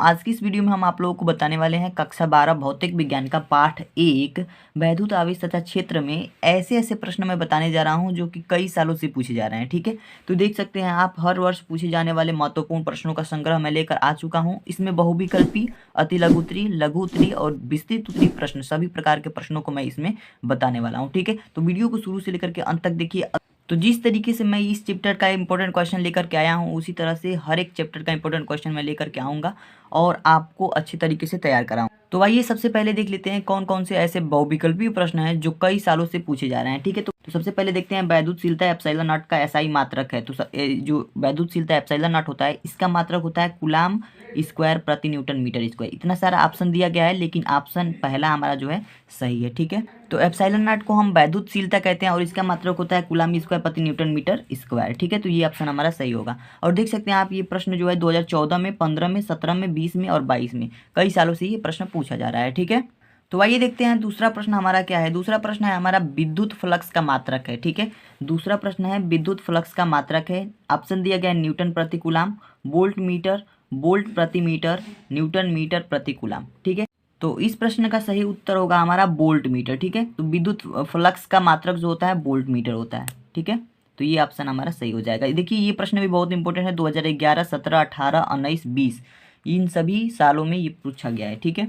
आज की इस वीडियो में हम आप लोगों को बताने वाले हैं कक्षा 12 भौतिक विज्ञान का पाठ 1 वैद्युत आवेश तथा क्षेत्र में ऐसे ऐसे प्रश्न मैं बताने जा रहा हूं जो कि कई सालों से पूछे जा रहे हैं। ठीक है, तो देख सकते हैं आप हर वर्ष पूछे जाने वाले महत्वपूर्ण प्रश्नों का संग्रह मैं लेकर आ चुका हूं। इसमें बहुविकल्पी, अति लघु उत्तरी, लघु उत्तरी और विस्तृत उत्तरी प्रश्न, सभी प्रकार के प्रश्नों को मैं इसमें बताने वाला हूँ। ठीक है, तो वीडियो को शुरू से लेकर के अंत तक देखिए। तो जिस तरीके से मैं इस चैप्टर का इंपॉर्टेंट क्वेश्चन लेकर के आया हूँ, उसी तरह से हर एक चैप्टर का इंपॉर्टेंट क्वेश्चन मैं लेकर के आऊँगा और आपको अच्छे तरीके से तैयार कराऊँ। तो आइए सबसे पहले देख लेते हैं कौन कौन से ऐसे बहुविकल्पी प्रश्न हैं जो कई सालों से पूछे जा रहे हैं। ठीक है, तो सबसे पहले देखते हैं वैद्युतशीलता एप्सिलॉन नॉट का एसआई मात्रक है। तो जो वैद्युतशीलता एप्सिलॉन नॉट होता है इसका मात्रक होता है कूलाम स्क्वायर प्रति न्यूटन मीटर स्क्वायर। इतना सारा ऑप्शन दिया गया है लेकिन ऑप्शन पहला हमारा जो है सही है। ठीक है, तो एप्सिलॉन नॉट को हम वैद्युतशीलता कहते हैं और इसका मात्रक होता है कूलाम स्क्वायर प्रति न्यूटन मीटर स्क्वायर। ठीक है, तो ये ऑप्शन हमारा सही होगा। और देख सकते हैं आप ये प्रश्न जो है 2014 में, 15 में, 17 में, 20 में और 22 में कई सालों से ये प्रश्न पूछा जा रहा है। ठीक है, तो आइए देखते हैं दूसरा प्रश्न हमारा क्या है। दूसरा प्रश्न है हमारा विद्युत फ्लक्स का मात्रक है। ठीक है, दूसरा प्रश्न है विद्युत फ्लक्स का मात्रक है। ऑप्शन दिया गया है न्यूटन प्रति कूलाम, वोल्ट मीटर, वोल्ट प्रति मीटर, न्यूटन मीटर प्रति कूलाम। ठीक है, तो इस प्रश्न का सही उत्तर होगा हमारा वोल्ट मीटर। ठीक है, तो विद्युत फ्लक्स का मात्रक जो होता है वोल्ट मीटर होता है। ठीक है, तो ये ऑप्शन हमारा सही हो जाएगा। देखिए ये प्रश्न भी बहुत इंपॉर्टेंट है, 2011, 17, 18, 19, 20 इन सभी सालों में ये पूछा गया है। ठीक है,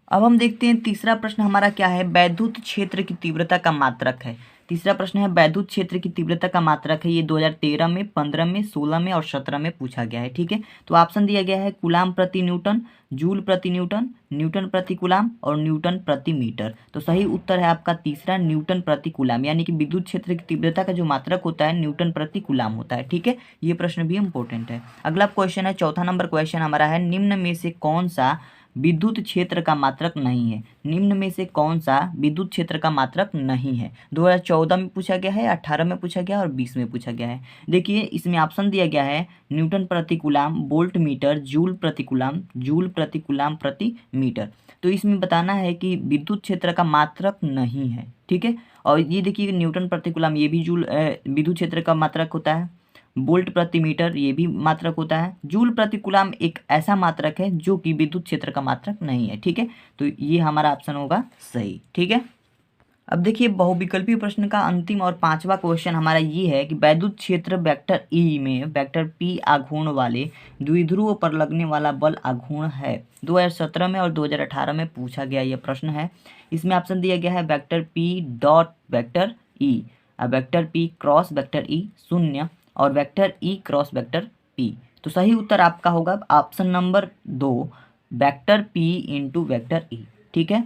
अब हम देखते हैं तीसरा प्रश्न हमारा क्या है। वैद्युत क्षेत्र की तीव्रता का मात्रक है। तीसरा प्रश्न है वैद्युत क्षेत्र की तीव्रता का मात्रक है। ये 2013 में, 15 में, 16 में और 17 में पूछा गया है। ठीक है, तो ऑप्शन दिया गया है कूलाम प्रति न्यूटन, जूल प्रति न्यूटन, न्यूटन प्रति कूलाम और न्यूटन प्रति मीटर। तो सही उत्तर है आपका तीसरा, न्यूटन प्रति कूलाम, यानी कि विद्युत क्षेत्र की तीव्रता का जो मात्रक होता है न्यूटन प्रति कूलाम होता है। ठीक है, ये प्रश्न भी इंपॉर्टेंट है। अगला क्वेश्चन है, चौथा नंबर क्वेश्चन हमारा है, निम्न में से कौन सा विद्युत क्षेत्र का मात्रक नहीं है। निम्न में से कौन सा विद्युत क्षेत्र का मात्रक नहीं है। 2014 में पूछा गया है, 18 में पूछा गया और 20 में पूछा गया है। देखिए इसमें ऑप्शन दिया गया है न्यूटन प्रति कूलाम, वोल्ट मीटर, जूल प्रति कूलाम, जूल प्रति कूलाम प्रति मीटर। तो इसमें बताना है कि विद्युत क्षेत्र का मात्रक नहीं है। ठीक है, और ये देखिए न्यूटन प्रति कूलाम ये भी जूल विद्युत क्षेत्र का मात्रक होता है, वोल्ट प्रति मीटर ये भी मात्रक होता है, जूल प्रति कूलाम एक ऐसा मात्रक है जो कि विद्युत क्षेत्र का मात्रक नहीं है। ठीक है, तो ये हमारा ऑप्शन होगा सही। ठीक है, अब देखिए बहुविकल्पी प्रश्न का अंतिम और पांचवा क्वेश्चन हमारा ये है कि वैद्युत क्षेत्र वेक्टर ई में वेक्टर पी आघूर्ण वाले द्विध्रुव पर लगने वाला बल आघूर्ण है। 2017 में और 2018 में पूछा गया यह प्रश्न है। इसमें ऑप्शन दिया गया है vector P dot vector E, vector P cross vector E 0 और vector E cross vector P. तो सही उत्तर आपका होगा option number 2, vector P into vector E. ठीक है,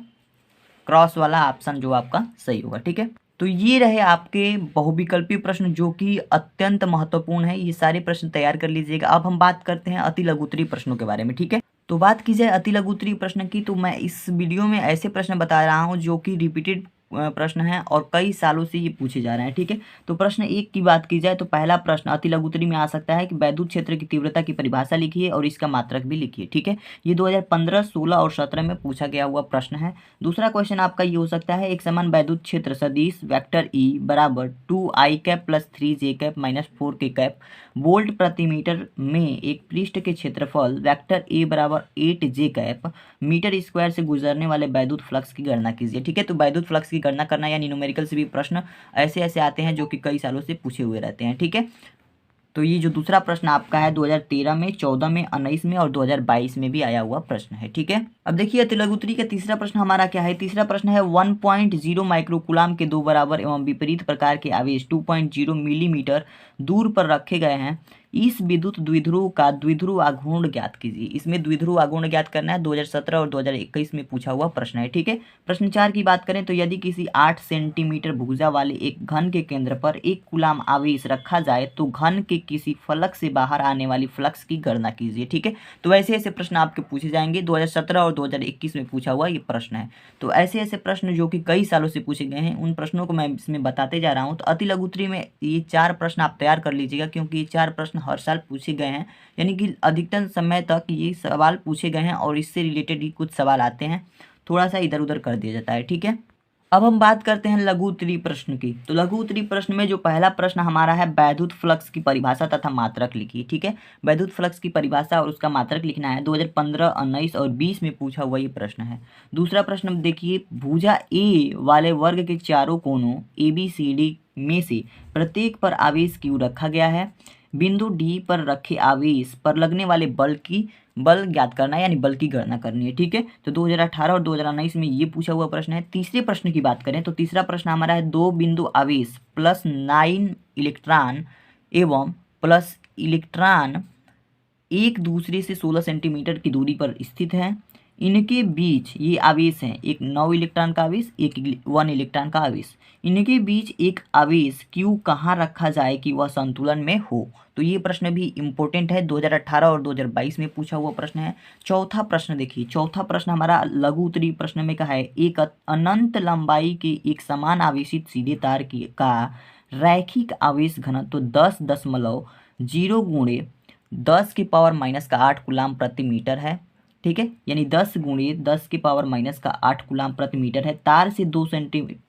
क्रॉस वाला ऑप्शन जो आपका सही होगा। ठीक है, तो ये रहे आपके बहुविकल्पी प्रश्न जो कि अत्यंत महत्वपूर्ण है। ये सारे प्रश्न तैयार कर लीजिएगा। अब हम बात करते हैं अति लघु उत्तरी प्रश्नों के बारे में। ठीक है, तो बात की जाए अति लघु उत्तरी प्रश्न की, तो मैं इस वीडियो में ऐसे प्रश्न बता रहा हूँ जो कि रिपीटेड प्रश्न है और कई सालों से ये पूछे जा रहे हैं। ठीक है, तो प्रश्न 1 की बात की जाए तो पहला प्रश्न अति लघु उत्तरी में आ सकता है कि वैद्युत क्षेत्र की तीव्रता की परिभाषा लिखिए और इसका मात्रक भी लिखिए। ठीक है, ये 2015, 16 और 17 में पूछा गया हुआ प्रश्न है। दूसरा क्वेश्चन आपका ये हो सकता है, एक समान वैद्युत क्षेत्र सदिश वेक्टर ई बराबर 2i cap plus 3j cap minus 4k cap volt प्रति मीटर में एक पृष्ठ के क्षेत्रफल वेक्टर ए बराबर 8j कैप मीटर स्क्वायर से गुजरने वाले वैद्युत फ्लक्स की गणना कीजिए। ठीक है, तो वैद्युत फ्लक्स की गणना करना या न्यूमेरिकल से भी प्रश्न ऐसे ऐसे आते हैं जो कि कई सालों से पूछे हुए रहते हैं। ठीक है, तो ये जो दूसरा प्रश्न आपका है 2013 में, 14 में, 19 में और 2022 में भी आया हुआ प्रश्न है। ठीक है, अब देखिए अति लघु उत्तरी का तीसरा प्रश्न हमारा क्या है। तीसरा प्रश्न है 1.0 माइक्रोकूलाम के दो बराबर एवं विपरीत प्रकार के आवेश 2.0 मिलीमीटर दूर पर रखे गए हैं। इस विद्युत द्विध्रुव का द्विध्रुव आघूर्ण ज्ञात कीजिए। इसमें द्विध्रुव आघूर्ण ज्ञात करना है, 2017 और 2021 में पूछा हुआ प्रश्न है। ठीक है, प्रश्न 4 की बात करें तो यदि किसी 8 सेंटीमीटर भुजा वाले एक घन के केंद्र पर 1 कूलाम आवेश रखा जाए तो घन के किसी फलक से बाहर आने वाली फ्लक्स की गणना कीजिए। ठीक है, तो ऐसे ऐसे प्रश्न आपके पूछे जाएंगे। 2017 और 2021 में पूछा हुआ ये प्रश्न है। तो ऐसे ऐसे प्रश्न जो कि कई सालों से पूछे गए हैं उन प्रश्नों को मैं इसमें बताते जा रहा हूँ। तो अति लघु उत्तरी में ये 4 प्रश्न आप तैयार कर लीजिएगा क्योंकि ये 4 प्रश्न हर साल पूछे गए हैं, यानी कि अधिकतम समय तक ये सवाल पूछे गए हैं और इससे रिलेटेड ही कुछ सवाल आते हैं, थोड़ा सा इधर उधर कर दिया जाता है। ठीक है, अब हम बात करते हैं लघु उत्तरीय प्रश्न की। तो लघु उत्तरीय प्रश्न में जो पहला प्रश्न हमारा है, वैद्युत फ्लक्स की परिभाषा तथा मात्रक लिखिए। ठीक है, वैद्युत फ्लक्स की परिभाषा और उसका मात्रक लिखना है। 2015, 19 और 20 में पूछा हुआ ये प्रश्न है। दूसरा प्रश्न देखिए, भुजा ए वाले वर्ग के चारों कोनों ABCD में से प्रत्येक पर आवेश Q रखा गया है। बिंदु डी पर रखे आवेश पर लगने वाले बल ज्ञात करना है, यानी बल की गणना करनी है। ठीक है, तो 2018 और 2019 में ये पूछा हुआ प्रश्न है। तीसरे प्रश्न की बात करें तो तीसरा प्रश्न हमारा है, दो बिंदु आवेश +9 इलेक्ट्रॉन एवं प्लस इलेक्ट्रॉन एक दूसरे से 16 सेंटीमीटर की दूरी पर स्थित हैं। इनके बीच ये आवेश हैं, एक 9 इलेक्ट्रॉन का आवेश, एक 1 इलेक्ट्रॉन का आवेश। इनके बीच एक आवेश Q कहाँ रखा जाए कि वह संतुलन में हो। तो ये प्रश्न भी इम्पोर्टेंट है, 2018 और 2022 में पूछा हुआ प्रश्न है। चौथा प्रश्न देखिए, चौथा प्रश्न हमारा लघु उत्तरीय प्रश्न में कहा है, एक अनंत लंबाई के एक समान आवेशित सीधे तार का रैखिक आवेश घनत्व 10.0 गुणे 10⁻⁸ कूलाम प्रति मीटर है। ठीक है, यानी 10 गुणे 10⁻⁸ कूलाम प्रति मीटर है। तार से 2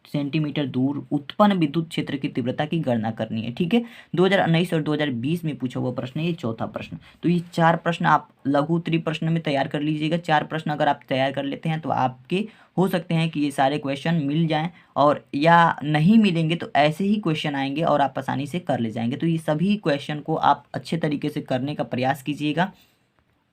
सेंटीमीटर दूर उत्पन्न विद्युत क्षेत्र की तीव्रता की गणना करनी है। ठीक है, 2019 और 2020 में पूछा हुआ प्रश्न है ये चौथा प्रश्न। तो ये 4 प्रश्न आप लघु उत्तरीय प्रश्न में तैयार कर लीजिएगा। 4 प्रश्न अगर आप तैयार कर लेते हैं तो आपके हो सकते हैं कि ये सारे क्वेश्चन मिल जाएं, और या नहीं मिलेंगे तो ऐसे ही क्वेश्चन आएंगे और आप आसानी से कर ले जाएंगे। तो ये सभी क्वेश्चन को आप अच्छे तरीके से करने का प्रयास कीजिएगा।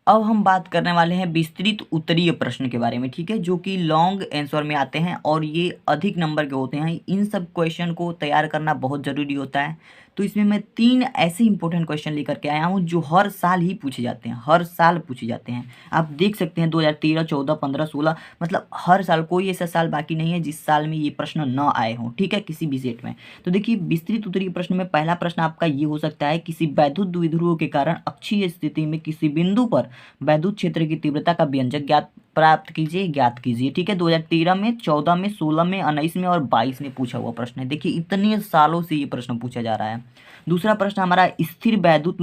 अब हम बात करने वाले हैं विस्तृत उत्तरीय प्रश्न के बारे में। ठीक है, जो कि लॉन्ग आंसर में आते हैं और ये अधिक नंबर के होते हैं। इन सब क्वेश्चन को तैयार करना बहुत ज़रूरी होता है। तो इसमें मैं 3 ऐसे इंपॉर्टेंट क्वेश्चन लेकर के आया हूँ जो हर साल ही पूछे जाते हैं, हर साल पूछे जाते हैं। आप देख सकते हैं 2013, 14, 15, 16, मतलब हर साल, कोई ऐसा साल बाकी नहीं है जिस साल में ये प्रश्न न आए हों। ठीक है, किसी भी सेट में। तो देखिए, विस्तृत उत्तरीय प्रश्न में पहला प्रश्न आपका ये हो सकता है, किसी वैद्युत द्विध्रुव के कारण अक्षीय स्थिति में किसी बिंदु पर वैद्युत क्षेत्र की तीव्रता का व्यंजक प्राप्त कीजिए, ज्ञात कीजिए। ठीक है, 2013 में, 14 में, 16 में, 19 में और 22 में पूछा हुआ प्रश्न है। देखिए, इतने सालों से ये प्रश्न पूछा जा रहा है। दूसरा प्रश्न हमारा, स्थिर वैद्युत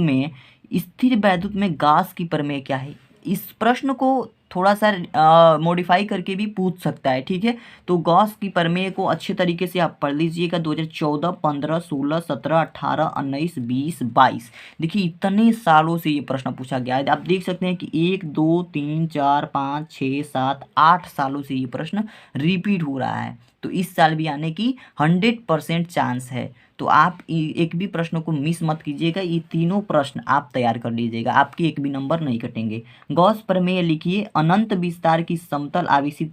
में गॉस की प्रमेय क्या है। इस प्रश्न को थोड़ा सा मॉडिफाई करके भी पूछ सकता है। ठीक है, तो गॉस की प्रमेय को अच्छे तरीके से आप पढ़ लीजिएगा। 2014, 15, 16, 17, 18, 19, 20, 22, देखिए इतने सालों से ये प्रश्न पूछा गया है। आप देख सकते हैं कि 1, 2, 3, 4, 5, 6, 7, 8 सालों से ये प्रश्न रिपीट हो रहा है। तो इस साल भी आने की 100% चांस है। तो आप एक भी प्रश्न को मिस मत कीजिएगा। ये तीनों प्रश्न आप तैयार कर लीजिएगा, आपके एक भी नंबर नहीं कटेंगे। गॉस प्रमेय लिखिए, अनंत विस्तार की समतल आवेशित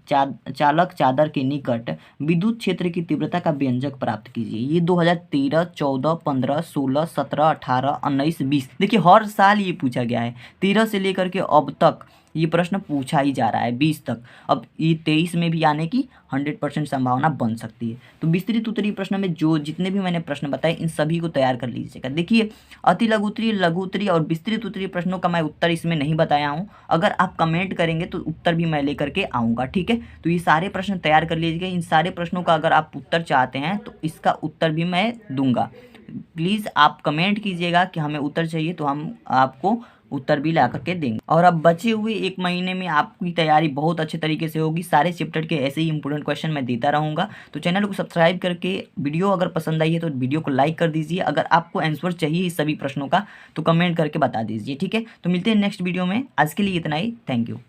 चालक चादर के निकट विद्युत क्षेत्र की तीव्रता का व्यंजक प्राप्त कीजिए। ये 2013, 14, 15, 16, 17, 18, 19, 20, देखिए हर साल ये पूछा गया है। 13 से लेकर के अब तक ये प्रश्न पूछा ही जा रहा है, 20 तक। अब ये 23 में भी आने की 100% संभावना बन सकती है। तो विस्तृत उत्तरीय प्रश्न में जो जितने भी मैंने प्रश्न बताए, इन सभी को तैयार कर लीजिएगा। देखिए, अति लघु उत्तरीय, लघु उत्तरीय और विस्तृत उत्तरीय प्रश्नों का मैं उत्तर इसमें नहीं बताया हूँ। अगर आप कमेंट करेंगे तो उत्तर भी मैं लेकर के आऊँगा। ठीक है, तो ये सारे प्रश्न तैयार कर लीजिएगा। इन सारे प्रश्नों का अगर आप उत्तर चाहते हैं तो इसका उत्तर भी मैं दूंगा। प्लीज़ आप कमेंट कीजिएगा कि हमें उत्तर चाहिए, तो हम आपको उत्तर भी ला करके देंगे। और अब बचे हुए 1 महीने में आपकी तैयारी बहुत अच्छे तरीके से होगी। सारे चैप्टर के ऐसे ही इंपॉर्टेंट क्वेश्चन मैं देता रहूँगा। तो चैनल को सब्सक्राइब करके, वीडियो अगर पसंद आई है तो वीडियो को लाइक कर दीजिए। अगर आपको आंसर चाहिए इस सभी प्रश्नों का तो कमेंट करके बता दीजिए। ठीक है, तो मिलते हैं नेक्स्ट वीडियो में। आज के लिए इतना ही, थैंक यू।